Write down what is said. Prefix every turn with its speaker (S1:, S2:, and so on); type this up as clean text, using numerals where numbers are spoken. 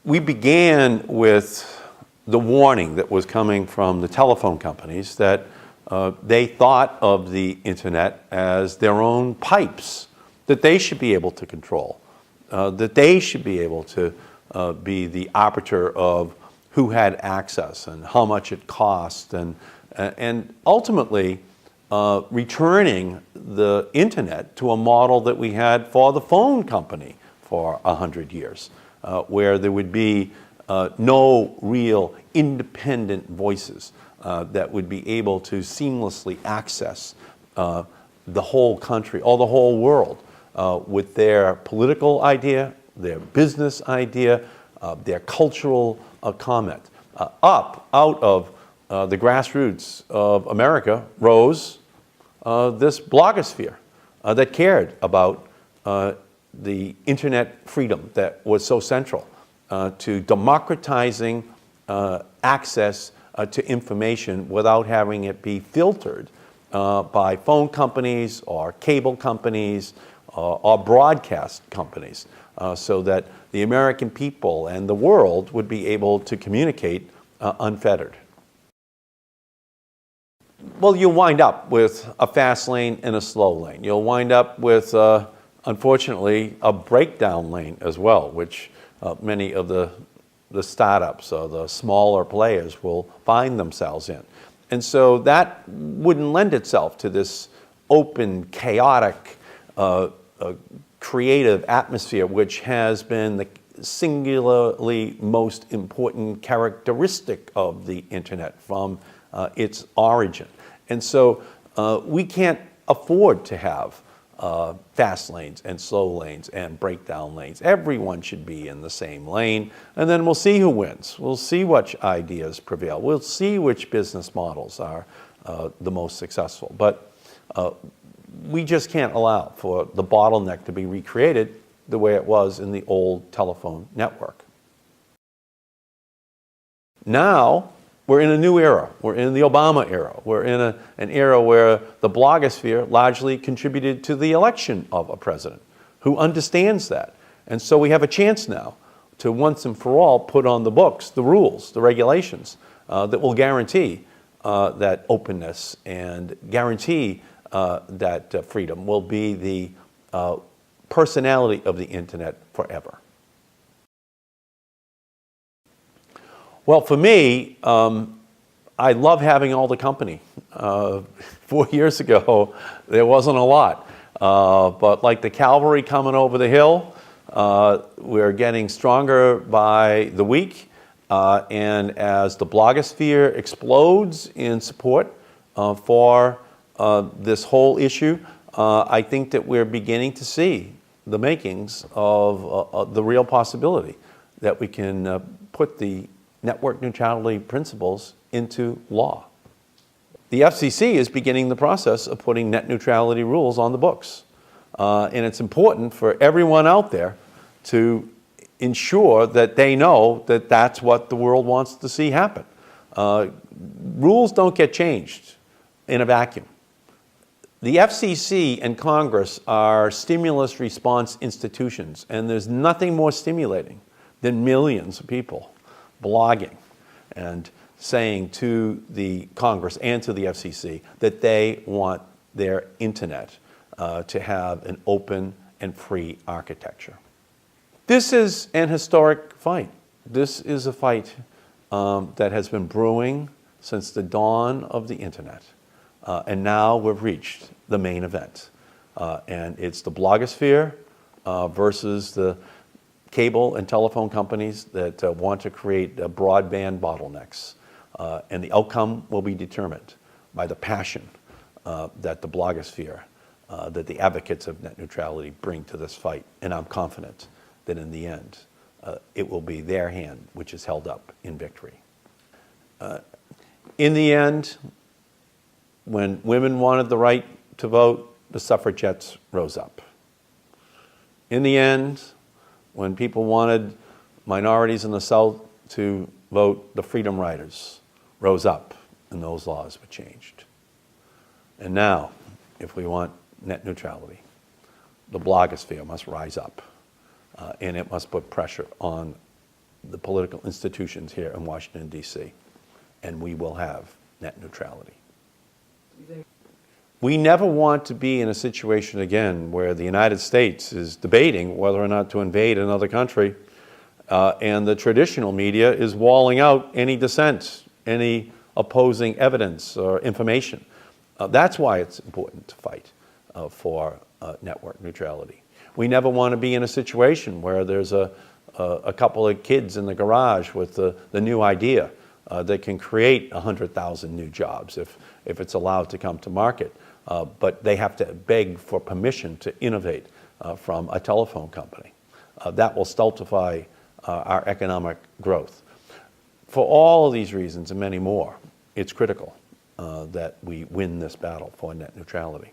S1: We began with the warning that was coming from the telephone companies that they thought of the internet as their own pipes that they should be able to control, that they should be able to be the arbiter of who had access and how much it cost, and ultimately returning the internet to a model that we had for the phone company for 100 years, where there would be no real independent voices that would be able to seamlessly access the whole country or the whole world with their political idea, their business idea, their cultural comment. Out of the grassroots of America rose this blogosphere that cared about the internet freedom that was so central to democratizing access to information without having it be filtered by phone companies or cable companies or broadcast companies, so that the American people and the world would be able to communicate unfettered. Well, you'll wind up with a fast lane and a slow lane. You'll wind up with, unfortunately, a breakdown lane as well, which many of the startups or the smaller players will find themselves in. And so that wouldn't lend itself to this open, chaotic, creative atmosphere, which has been the singularly most important characteristic of the internet from its origin. And so we can't afford to have fast lanes and slow lanes and breakdown lanes. Everyone should be in the same lane, and then we'll see who wins. We'll see which ideas prevail. We'll see which business models are the most successful. But we just can't allow for the bottleneck to be recreated the way it was in the old telephone network. Now, we're in a new era. We're in the Obama era. We're in an era where the blogosphere largely contributed to the election of a president who understands that. And so we have a chance now to once and for all put on the books the rules, the regulations that will guarantee that openness and guarantee that freedom will be the personality of the internet forever. Well, for me, I love having all the company. 4 years ago, there wasn't a lot. But like the cavalry coming over the hill, we're getting stronger by the week. And as the blogosphere explodes in support for this whole issue, I think that we're beginning to see the makings of the real possibility that we can put the network neutrality principles into law. The FCC is beginning the process of putting net neutrality rules on the books. And it's important for everyone out there to ensure that they know that that's what the world wants to see happen. Rules don't get changed in a vacuum. The FCC and Congress are stimulus response institutions, and there's nothing more stimulating than millions of people blogging and saying to the Congress and to the FCC that they want their internet to have an open and free architecture. This is an historic fight. This is a fight that has been brewing since the dawn of the internet. And now we've reached the main event. And it's the blogosphere versus the cable and telephone companies that want to create broadband bottlenecks. And the outcome will be determined by the passion that the blogosphere, that the advocates of net neutrality bring to this fight. And I'm confident that in the end, it will be their hand which is held up in victory. In the end, when women wanted the right to vote, the suffragettes rose up. In the end, when people wanted minorities in the South to vote, the Freedom Riders rose up and those laws were changed. And now, if we want net neutrality, the blogosphere must rise up and it must put pressure on the political institutions here in Washington, D.C., and we will have net neutrality. We never want to be in a situation again where the United States is debating whether or not to invade another country, and the traditional media is walling out any dissent, any opposing evidence or information. That's why it's important to fight for network neutrality. We never want to be in a situation where there's a couple of kids in the garage with the new idea that can create 100,000 new jobs if it's allowed to come to market. But they have to beg for permission to innovate from a telephone company. That will stultify our economic growth. For all of these reasons and many more, it's critical that we win this battle for net neutrality.